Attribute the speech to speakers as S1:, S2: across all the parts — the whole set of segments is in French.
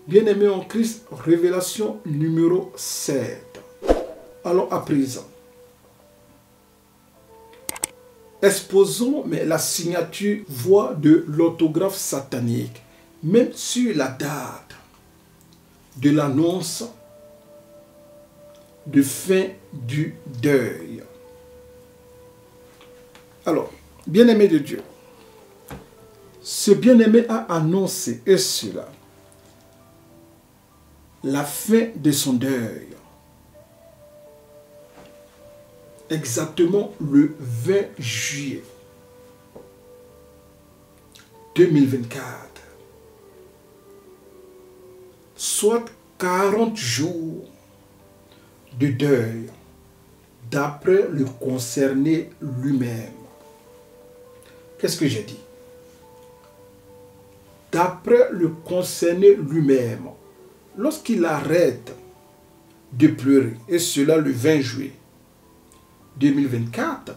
S1: Bien-aimés en Christ, révélation numéro 7. Alors à présent, exposons la signature voix de l'orthographe satanique, même sur la date de l'annonce de fin du deuil. Alors, bien-aimé de Dieu, ce bien-aimé a annoncé, et cela, la fin de son deuil. Exactement le 20 juillet 2024. Soit 40 jours de deuil d'après le concerné lui-même. Qu'est-ce que j'ai dit? D'après le concerné lui-même, lorsqu'il arrête de pleurer, et cela le 20 juillet 2024,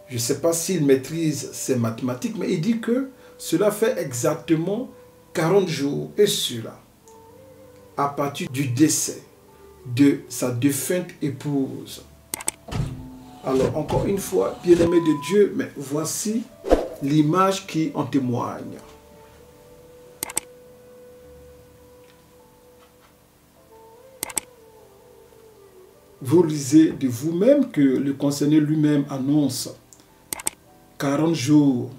S1: je ne sais pas s'il maîtrise ses mathématiques, mais il dit que cela fait exactement 40 jours, et cela à partir du décès de sa défunte épouse. Alors, encore une fois, bien-aimé de Dieu, mais voici l'image qui en témoigne. Vous lisez de vous-même que le concerné lui-même annonce 40 jours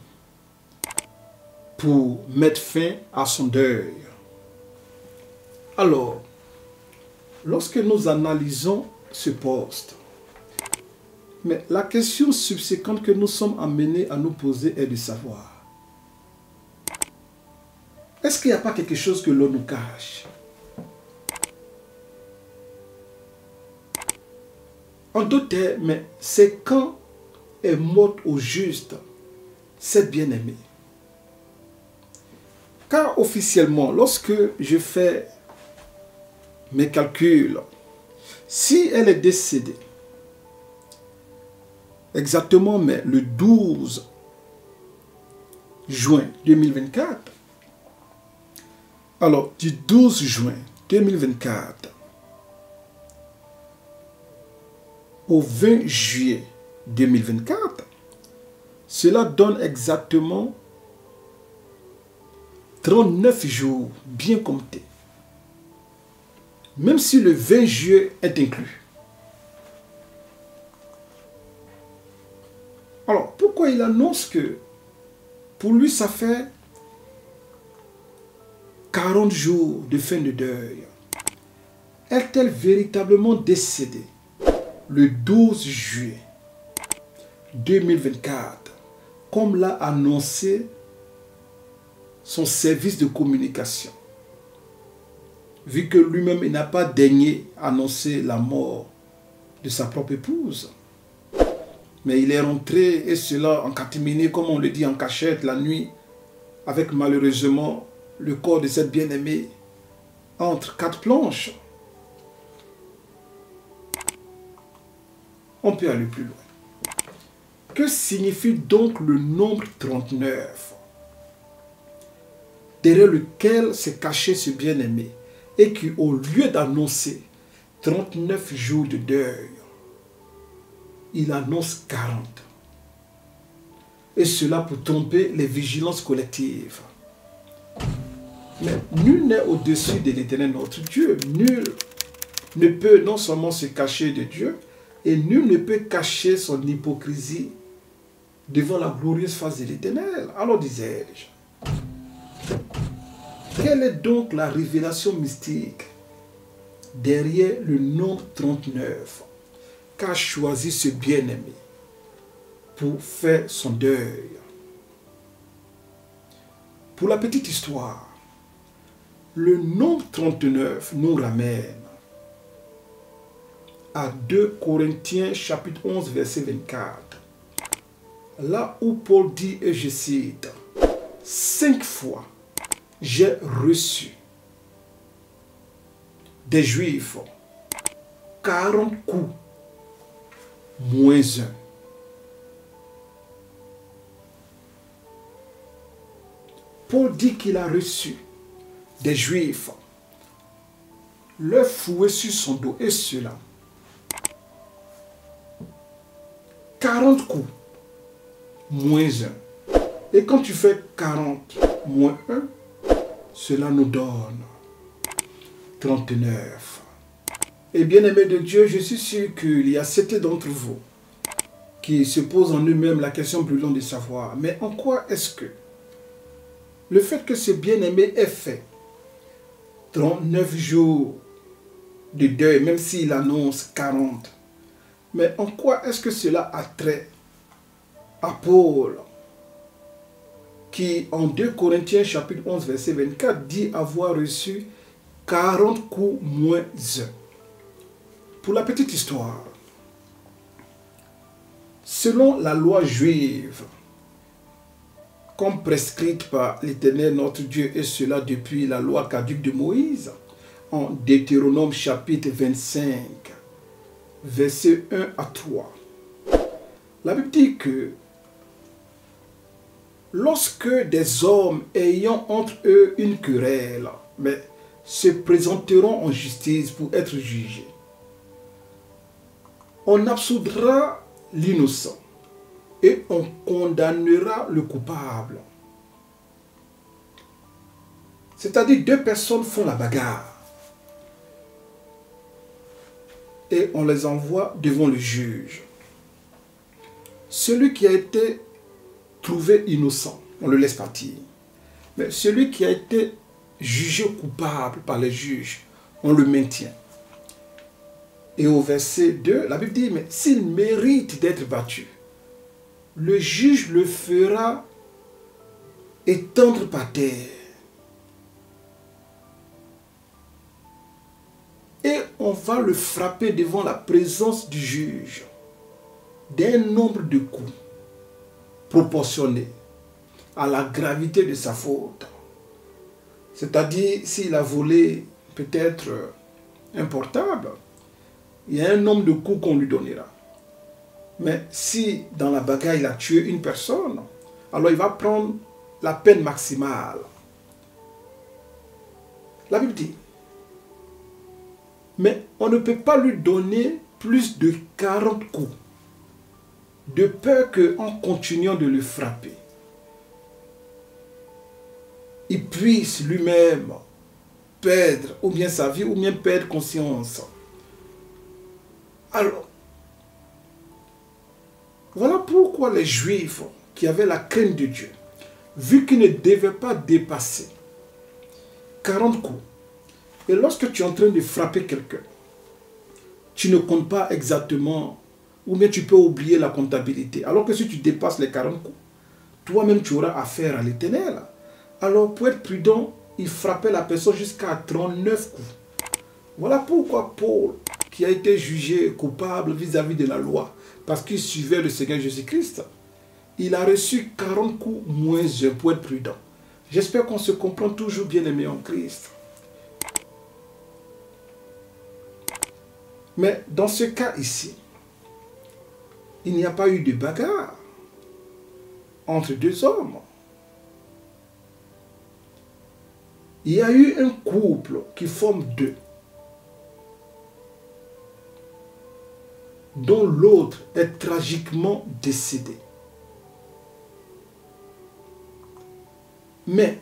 S1: pour mettre fin à son deuil. Alors, lorsque nous analysons ce poste, mais la question subséquente que nous sommes amenés à nous poser est de savoir, est-ce qu'il n'y a pas quelque chose que l'on nous cache? En d'autres termes, mais c'est quand est morte au juste cette bien-aimée. Car officiellement, lorsque je fais mes calculs, si elle est décédée, exactement mais le 12 juin 2024, alors du 12 juin 2024 au 20 juillet 2024, cela donne exactement 39 jours bien comptés. Même si le 20 juillet est inclus. Alors, pourquoi il annonce que pour lui, ça fait 40 jours de fin de deuil? Est-elle véritablement décédée le 12 juillet 2024, comme l'a annoncé son service de communication, vu que lui-même il n'a pas daigné annoncer la mort de sa propre épouse, mais il est rentré, et cela en catimini, comme on le dit, en cachette la nuit, avec malheureusement le corps de cette bien-aimée entre 4 planches. On peut aller plus loin. Que signifie donc le nombre 39, derrière lequel s'est caché ce bien-aimé, et qui, au lieu d'annoncer 39 jours de deuil, il annonce 40. Et cela pour tromper les vigilances collectives. Mais nul n'est au-dessus de l'Éternel notre Dieu. Nul ne peut non seulement se cacher de Dieu, et nul ne peut cacher son hypocrisie devant la glorieuse face de l'Éternel. Alors disais-je, quelle est donc la révélation mystique derrière le nombre 39 qu'a choisi ce bien-aimé pour faire son deuil? Pour la petite histoire, le nombre 39 nous ramène à 2 Corinthiens chapitre 11 verset 24. Là où Paul dit, et je cite, 5 fois j'ai reçu des Juifs 40 coups moins 1. Paul dit qu'il a reçu des Juifs leur fouet sur son dos, et cela 40 coups moins 1. Et quand tu fais 40 moins 1, cela nous donne 39. Et bien aimé de Dieu, je suis sûr qu'il y a certains d'entre vous qui se posent en eux-mêmes la question brûlante de savoir, mais en quoi est-ce que le fait que ce bien-aimé ait fait 39 jours de deuil, même s'il annonce 40, mais en quoi est-ce que cela a trait à Paul, qui en 2 Corinthiens chapitre 11 verset 24 dit avoir reçu 40 coups moins 1. Pour la petite histoire, selon la loi juive, comme prescrite par l'Éternel notre Dieu, et cela depuis la loi caduque de Moïse, en Deutéronome chapitre 25, versets 1 à 3. La Bible dit que lorsque des hommes ayant entre eux une querelle, mais se présenteront en justice pour être jugés, on absoudra l'innocent et on condamnera le coupable. C'est-à-dire 2 personnes font la bagarre et on les envoie devant le juge. Celui qui a été trouvé innocent, on le laisse partir. Mais celui qui a été jugé coupable par les juges, on le maintient. Et au verset 2, la Bible dit, mais s'il mérite d'être battu, le juge le fera étendre par terre. Et on va le frapper devant la présence du juge d'un nombre de coups proportionné à la gravité de sa faute. C'est-à-dire, s'il a volé peut-être un portable, il y a un nombre de coups qu'on lui donnera. Mais si dans la bagarre il a tué une personne, alors il va prendre la peine maximale. La Bible dit, mais on ne peut pas lui donner plus de 40 coups, de peur qu'en continuant de le frapper, il puisse lui-même perdre ou bien sa vie ou bien perdre conscience. Alors, voilà pourquoi les Juifs qui avaient la crainte de Dieu, vu qu'ils ne devaient pas dépasser 40 coups, et lorsque tu es en train de frapper quelqu'un, tu ne comptes pas exactement, ou bien tu peux oublier la comptabilité. Alors que si tu dépasses les 40 coups, toi-même tu auras affaire à l'Éternel. Alors pour être prudent, il frappait la personne jusqu'à 39 coups. Voilà pourquoi Paul, qui a été jugé coupable vis-à-vis de la loi, parce qu'il suivait le Seigneur Jésus-Christ, il a reçu 40 coups moins 1 pour être prudent. J'espère qu'on se comprend toujours bien aimé en Christ. Mais dans ce cas ici, il n'y a pas eu de bagarre entre 2 hommes. Il y a eu un couple qui forme 2, dont l'autre est tragiquement décédé. Mais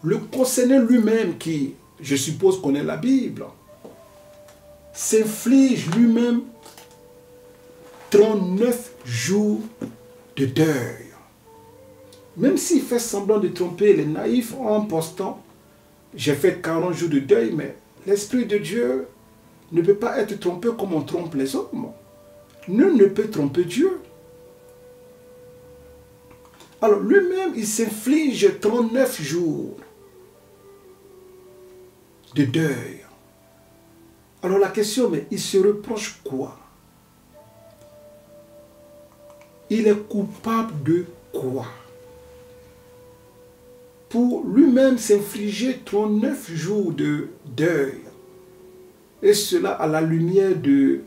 S1: le concerné lui-même, qui, je suppose, connaît la Bible, s'inflige lui-même 39 jours de deuil. Même s'il fait semblant de tromper les naïfs en postant, j'ai fait 40 jours de deuil, mais l'Esprit de Dieu ne peut pas être trompé comme on trompe les hommes. Nul ne peut tromper Dieu. Alors lui-même, il s'inflige 39 jours de deuil. Alors la question, mais il se reproche quoi? Il est coupable de quoi? Pour lui-même s'infliger 39 jours de deuil, et cela à la lumière de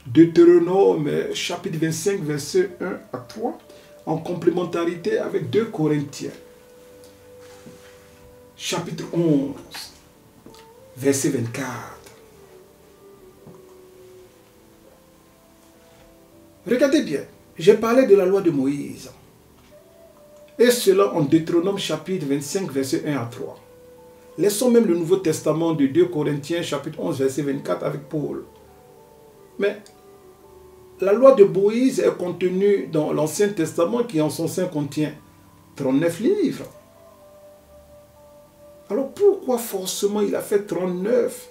S1: Deutéronome chapitre 25 verset 1 à 3, en complémentarité avec 2 Corinthiens. chapitre 11, verset 24. Regardez bien, j'ai parlé de la loi de Moïse. Et cela en Deutéronome chapitre 25, verset 1 à 3. Laissons même le Nouveau Testament de 2 Corinthiens chapitre 11, verset 24 avec Paul. Mais la loi de Moïse est contenue dans l'Ancien Testament qui en son sein contient 39 livres. Alors pourquoi forcément il a fait 39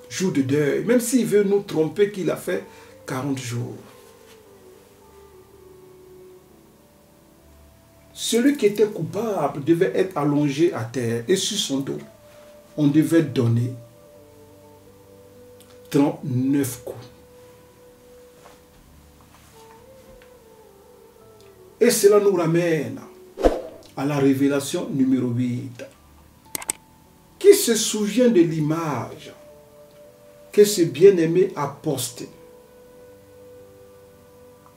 S1: jours de deuil, même s'il veut nous tromper qu'il a fait 40 jours? Celui qui était coupable devait être allongé à terre et sur son dos, on devait donner 39 coups. Et cela nous ramène à la révélation numéro 8. Qui se souvient de l'image que ce bien-aimé a postée?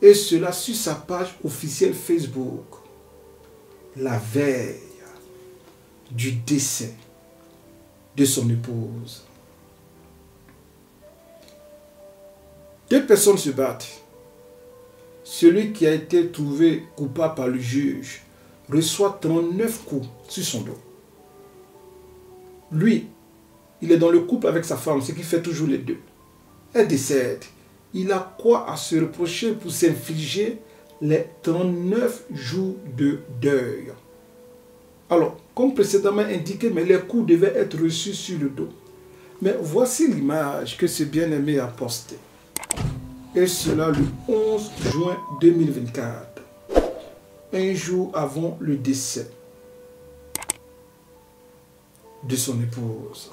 S1: Et cela sur sa page officielle Facebook, la veille du décès de son épouse. Deux personnes se battent. Celui qui a été trouvé coupable par le juge reçoit 39 coups sur son dos. Lui, il est dans le couple avec sa femme, ce qui fait toujours les deux. Elle décède. Il a quoi à se reprocher pour s'infliger les 39 jours de deuil? Alors, comme précédemment indiqué, mais les coups devaient être reçus sur le dos. Mais voici l'image que ce bien-aimé a postée. Et cela le 11 juin 2024, un jour avant le décès de son épouse.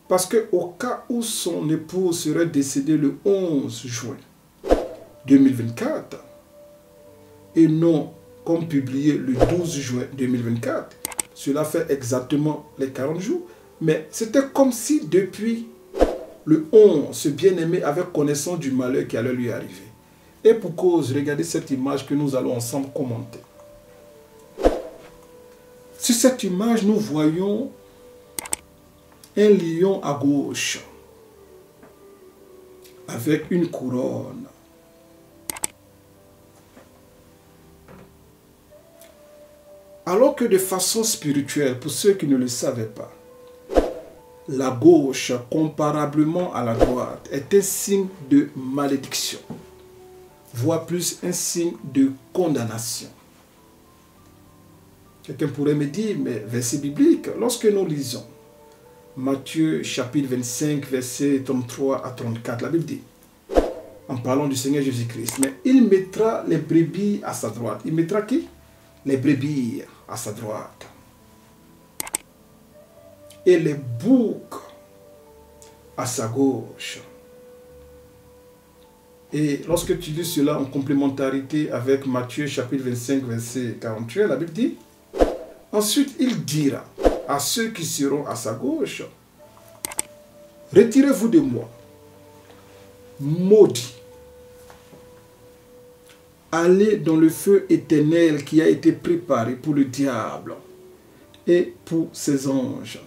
S1: Parce qu'au cas où son épouse serait décédée le 11 juin 2024, et non comme publié le 12 juin 2024, cela fait exactement les 40 jours, mais c'était comme si depuis le 11, ce bien-aimé avait connaissance du malheur qui allait lui arriver. Et pour cause, regardez cette image que nous allons ensemble commenter. Sur cette image, nous voyons un lion à gauche avec une couronne. Alors que de façon spirituelle, pour ceux qui ne le savaient pas, la gauche, comparablement à la droite, est un signe de malédiction, voire plus un signe de condamnation. Quelqu'un pourrait me dire, mais verset biblique, lorsque nous lisons Matthieu chapitre 25, verset 33 à 34, la Bible dit, en parlant du Seigneur Jésus-Christ, mais il mettra les brebis à sa droite. Il mettra qui? Les brebis à sa droite. Et les boucs à sa gauche. Et lorsque tu lis cela en complémentarité avec Matthieu chapitre 25, verset 48, la Bible dit, ensuite il dira à ceux qui seront à sa gauche, retirez-vous de moi, maudits, allez dans le feu éternel qui a été préparé pour le diable et pour ses anges.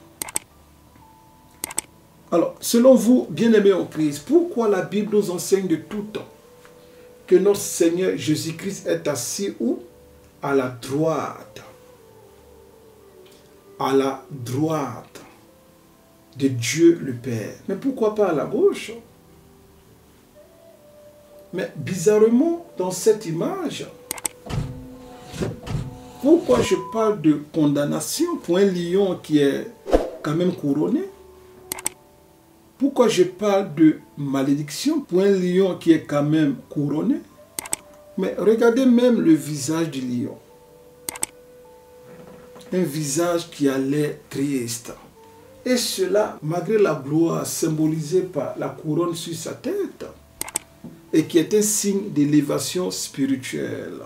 S1: Alors, selon vous, bien-aimés en Christ, pourquoi la Bible nous enseigne de tout temps que notre Seigneur Jésus-Christ est assis où? À la droite. À la droite de Dieu le Père. Mais pourquoi pas à la gauche? Mais bizarrement, dans cette image, pourquoi je parle de condamnation pour un lion qui est quand même couronné? Pourquoi je parle de malédiction pour un lion qui est quand même couronné? Mais regardez même le visage du lion. Un visage qui a l'air triste. Et cela, malgré la gloire symbolisée par la couronne sur sa tête, et qui est un signe d'élévation spirituelle.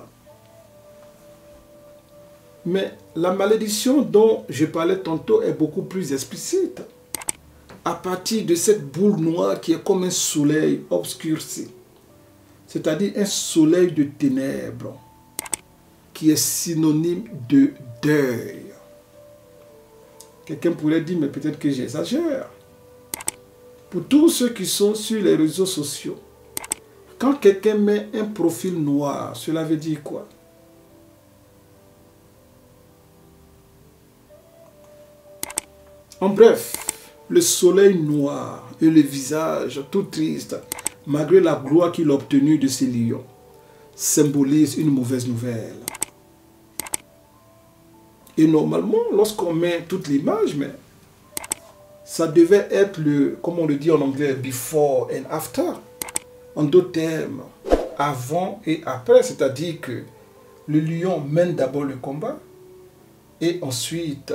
S1: Mais la malédiction dont je parlais tantôt est beaucoup plus explicite. À partir de cette boule noire qui est comme un soleil obscurci, c'est-à-dire un soleil de ténèbres. qui est synonyme de deuil. Quelqu'un pourrait dire, mais peut-être que j'exagère. Pour tous ceux qui sont sur les réseaux sociaux, quand quelqu'un met un profil noir, cela veut dire quoi? En bref, le soleil noir et le visage tout triste, malgré la gloire qu'il a obtenue de ces lions, symbolisent une mauvaise nouvelle. Et normalement, lorsqu'on met toute l'image, mais ça devait être le, comme on le dit en anglais, before and after. En d'autres termes, avant et après, c'est-à-dire que le lion mène d'abord le combat et ensuite,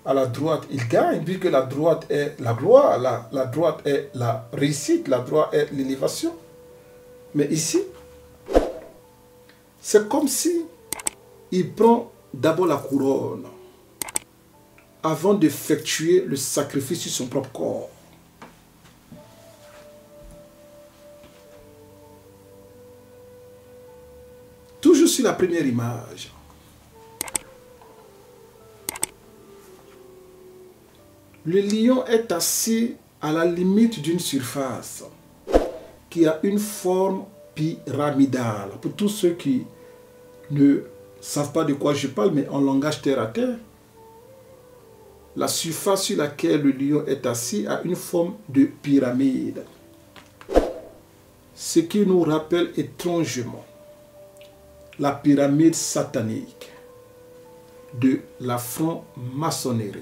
S1: à la droite, il gagne, puisque la droite est la gloire, la droite est la réussite, la droite est l'élévation. Mais ici, c'est comme si il prend d'abord la couronne avant d'effectuer le sacrifice sur son propre corps. Toujours sur la première image. Le lion est assis à la limite d'une surface qui a une forme pyramidale. Pour tous ceux qui ne savent pas de quoi je parle, mais en langage terre à terre, la surface sur laquelle le lion est assis a une forme de pyramide. Ce qui nous rappelle étrangement la pyramide satanique de la franc-maçonnerie.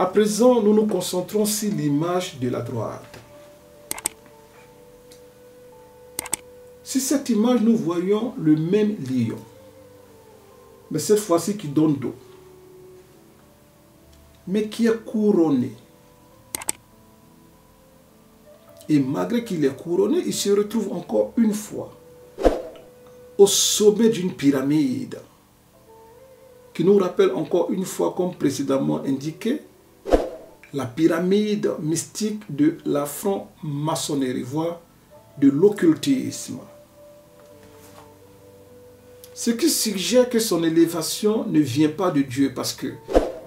S1: À présent, nous nous concentrons sur l'image de la droite. Sur cette image, nous voyons le même lion, mais cette fois-ci qui donne dos, mais qui est couronné. Et malgré qu'il est couronné, il se retrouve encore une fois au sommet d'une pyramide qui nous rappelle encore une fois, comme précédemment indiqué, la pyramide mystique de la franc-maçonnerie, voire de l'occultisme. Ce qui suggère que son élévation ne vient pas de Dieu, parce que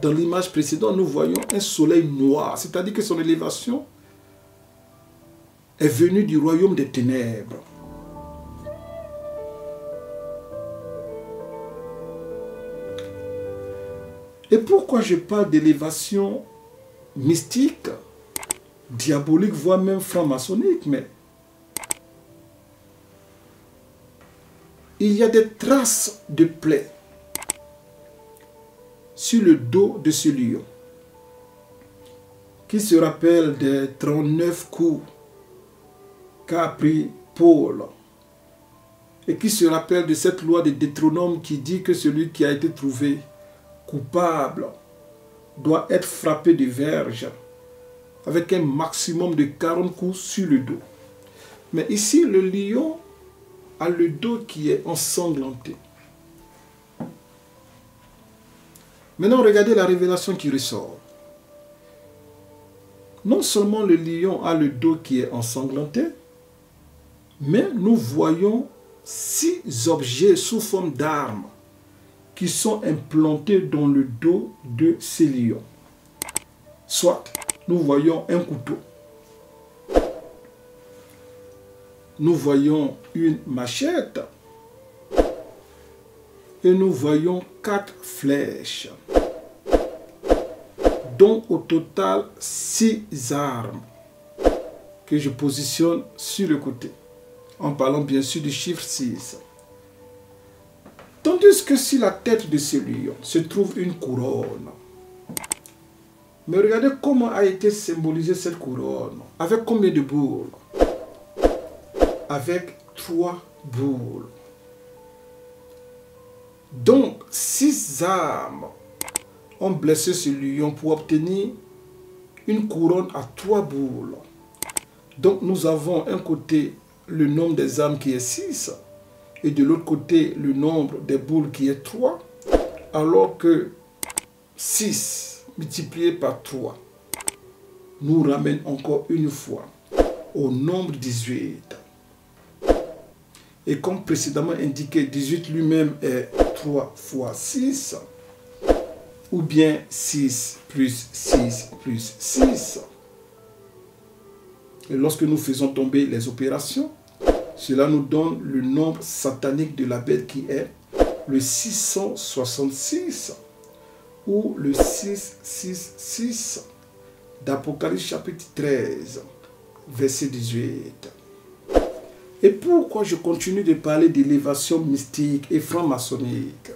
S1: dans l'image précédente, nous voyons un soleil noir, c'est-à-dire que son élévation est venue du royaume des ténèbres. Et pourquoi je parle d'élévation mystique, diabolique, voire même franc-maçonnique, mais il y a des traces de plaies sur le dos de ce lion qui se rappelle des 39 coups qu'a pris Paul et qui se rappelle de cette loi de Deutéronome qui dit que celui qui a été trouvé coupable doit être frappé de verge avec un maximum de 40 coups sur le dos. Mais ici, le lion a le dos qui est ensanglanté. Maintenant, regardez la révélation qui ressort. Non seulement le lion a le dos qui est ensanglanté, mais nous voyons 6 objets sous forme d'armes qui sont implantés dans le dos de ces lions. Soit nous voyons un couteau, nous voyons une machette et nous voyons 4 flèches, dont au total 6 armes que je positionne sur le côté, en parlant bien sûr du chiffre 6. Tandis que sur la tête de ce lion se trouve une couronne. Mais regardez comment a été symbolisée cette couronne. Avec combien de boules? Avec 3 boules. Donc, 6 armes ont blessé ce lion pour obtenir une couronne à 3 boules. Donc, nous avons un côté le nombre des armes qui est 6. Et de l'autre côté, le nombre des boules qui est 3, alors que 6 multiplié par 3, nous ramène encore une fois au nombre 18. Et comme précédemment indiqué, 18 lui-même est 3 fois 6, ou bien 6 plus 6 plus 6. Et lorsque nous faisons tomber les opérations, cela nous donne le nombre satanique de la bête qui est le 666 ou le 666 d'Apocalypse chapitre 13, verset 18. Et pourquoi je continue de parler d'élévation mystique et franc-maçonnique?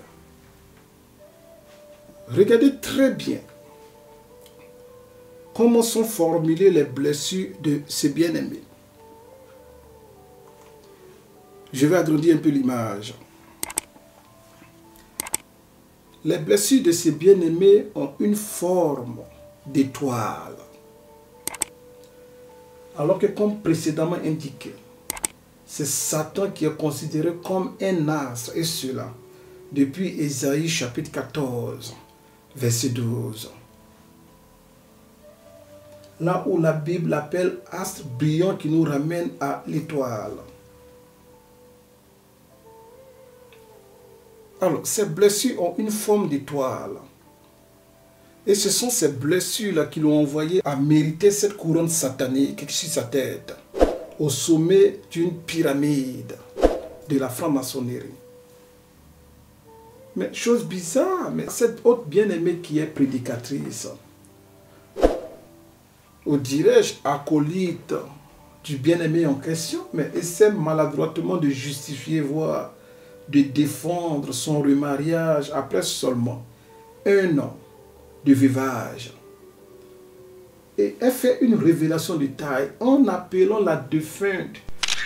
S1: Regardez très bien comment sont formulées les blessures de ces bien-aimés. Je vais agrandir un peu l'image. Les blessures de ces bien-aimés ont une forme d'étoile. Alors que comme précédemment indiqué, c'est Satan qui est considéré comme un astre, et cela depuis Ésaïe chapitre 14, verset 12. Là où la Bible appelle astre brillant qui nous ramène à l'étoile. Alors, ces blessures ont une forme d'étoile. Et ce sont ces blessures-là qui l'ont envoyé à mériter cette couronne satanique sur sa tête, au sommet d'une pyramide de la franc-maçonnerie. Mais chose bizarre, mais cette haute bien-aimée qui est prédicatrice, ou dirais-je acolyte du bien-aimé en question, mais essaie maladroitement de justifier, voire de défendre son remariage après seulement 1 an de veuvage. Et elle fait une révélation de taille en appelant la défunte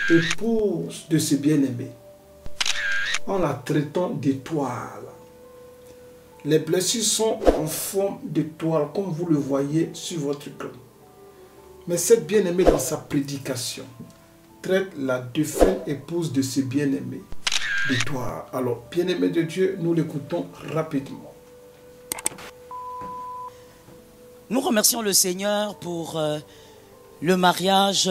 S1: épouse de ce bien-aimé, en la traitant d'étoile. Les blessures sont en forme d'étoile, comme vous le voyez sur votre écran. Mais cette bien-aimée, dans sa prédication, traite la défunte épouse de ce bien-aimé d'étoile. Alors, bien-aimé de Dieu, nous l'écoutons rapidement.
S2: Nous remercions le Seigneur pour le mariage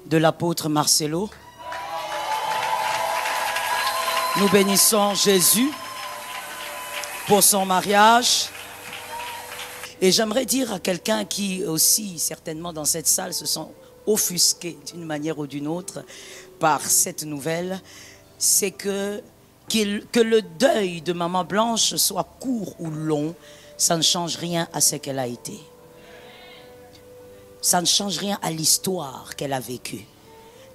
S2: de l'apôtre Marcelo. Nous bénissons Jésus pour son mariage. Et j'aimerais dire à quelqu'un qui aussi, certainement dans cette salle, se sont offusqués d'une manière ou d'une autre par cette nouvelle, c'est que le deuil de Maman Blanche soit court ou long, ça ne change rien à ce qu'elle a été. Ça ne change rien à l'histoire qu'elle a vécue.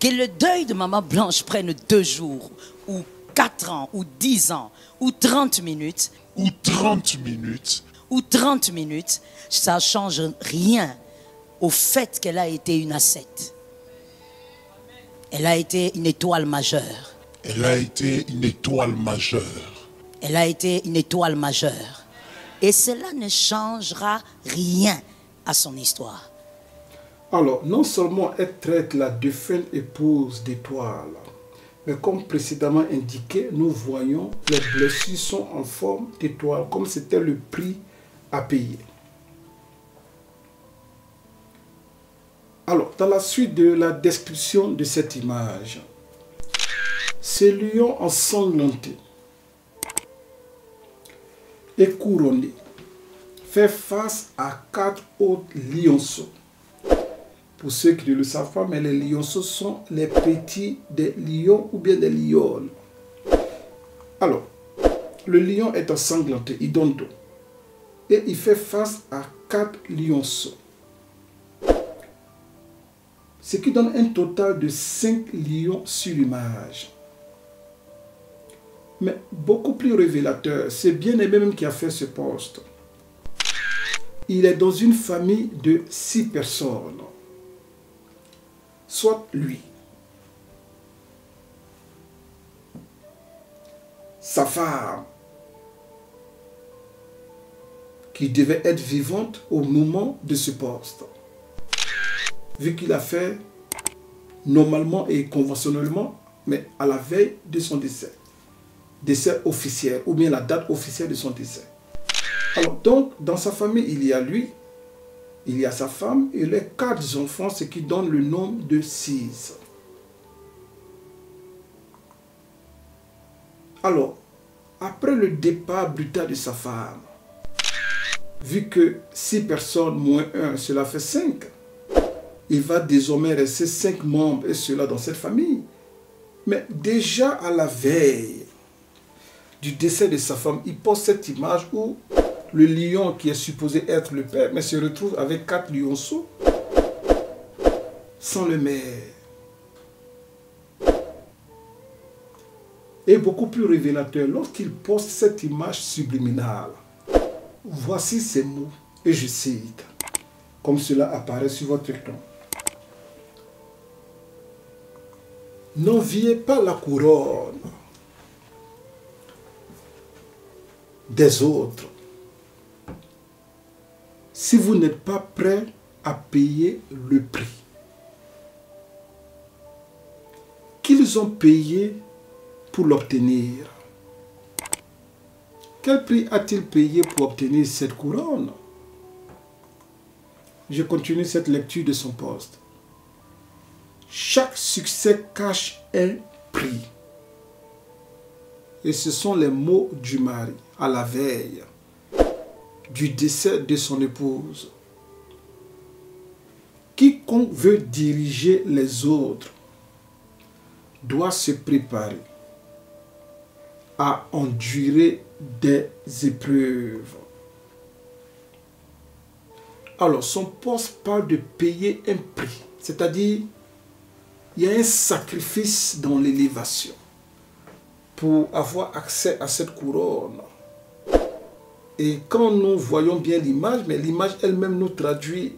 S2: Que le deuil de Maman Blanche prenne 2 jours, ou 4 ans, ou 10 ans, ou 30 minutes.
S3: Ou 30 minutes.
S2: Ou 30 minutes, ça ne change rien au fait qu'elle a été une ascète. Elle a été une étoile majeure.
S3: Elle a été une étoile majeure.
S2: Elle a été une étoile majeure. Et cela ne changera rien à son histoire.
S1: Alors, non seulement elle traite la défunte épouse d'étoile, mais comme précédemment indiqué, nous voyons que les blessures sont en forme d'étoile, comme c'était le prix à payer. Alors, dans la suite de la description de cette image, ce lion ensanglanté et couronné fait face à 4 autres lionceaux. Pour ceux qui ne le savent pas, mais les lionceaux sont les petits des lions ou bien des lionnes. Alors, le lion est ensanglanté, il donne dos. Et il fait face à 4 lionceaux. Ce qui donne un total de 5 lions sur l'image. Mais beaucoup plus révélateur, c'est bien-aimé même qui a fait ce poste. Il est dans une famille de 6 personnes. Soit lui, sa femme, qui devait être vivante au moment de ce poste, vu qu'il a fait normalement et conventionnellement, mais à la veille de son décès officiel, ou bien la date officielle de son décès. Alors donc, dans sa famille, il y a lui, il y a sa femme et les 4 enfants, ce qui donne le nombre de 6. Alors, après le départ brutal de sa femme, vu que 6 personnes moins 1, cela fait 5, il va désormais rester 5 membres, et cela dans cette famille. Mais déjà à la veille du décès de sa femme, il pose cette image où le lion qui est supposé être le père, mais se retrouve avec 4 lionceaux sans le mère. Et beaucoup plus révélateur, lorsqu'il poste cette image subliminale, voici ces mots, et je cite, comme cela apparaît sur votre écran. N'enviez pas la couronne des autres si vous n'êtes pas prêt à payer le prix qu'ils ont payé pour l'obtenir. Quel prix a-t-il payé pour obtenir cette couronne? Je continue cette lecture de son poste. Chaque succès cache un prix. Et ce sont les mots du mari à la veille du décès de son épouse. Quiconque veut diriger les autres doit se préparer à endurer des épreuves. Alors, son poste parle de payer un prix, c'est-à-dire il y a un sacrifice dans l'élévation pour avoir accès à cette couronne. Et quand nous voyons bien l'image, mais l'image elle-même nous traduit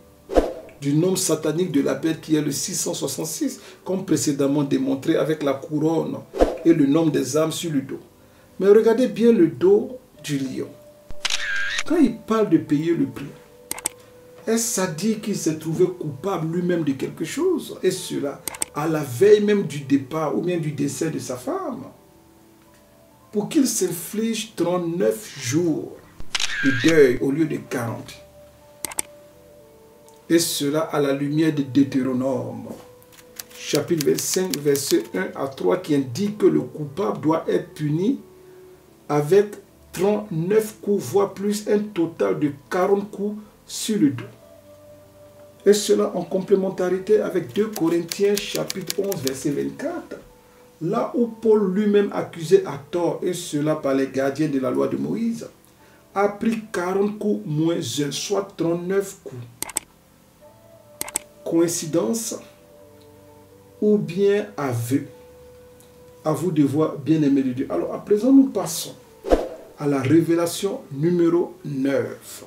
S1: du nombre satanique de la bête qui est le 666, comme précédemment démontré avec la couronne et le nombre des âmes sur le dos. Mais regardez bien le dos du lion. Quand il parle de payer le prix, est-ce à dire qu'il s'est trouvé coupable lui-même de quelque chose? Et cela à la veille même du départ ou bien du décès de sa femme, pour qu'il s'inflige 39 jours de deuil au lieu de 40. Et cela à la lumière de Deutéronome, chapitre 25, verset 1 à 3, qui indique que le coupable doit être puni avec 39 coups, voire plus, un total de 40 coups sur le dos. Et cela en complémentarité avec 2 Corinthiens chapitre 11 verset 24, là où Paul lui-même accusé à tort, et cela par les gardiens de la loi de Moïse, a pris 40 coups moins 1, soit 39 coups. Coïncidence ou bien aveu? À vous de voir, bien-aimés de Dieu. Alors à présent nous passons à la révélation numéro 9.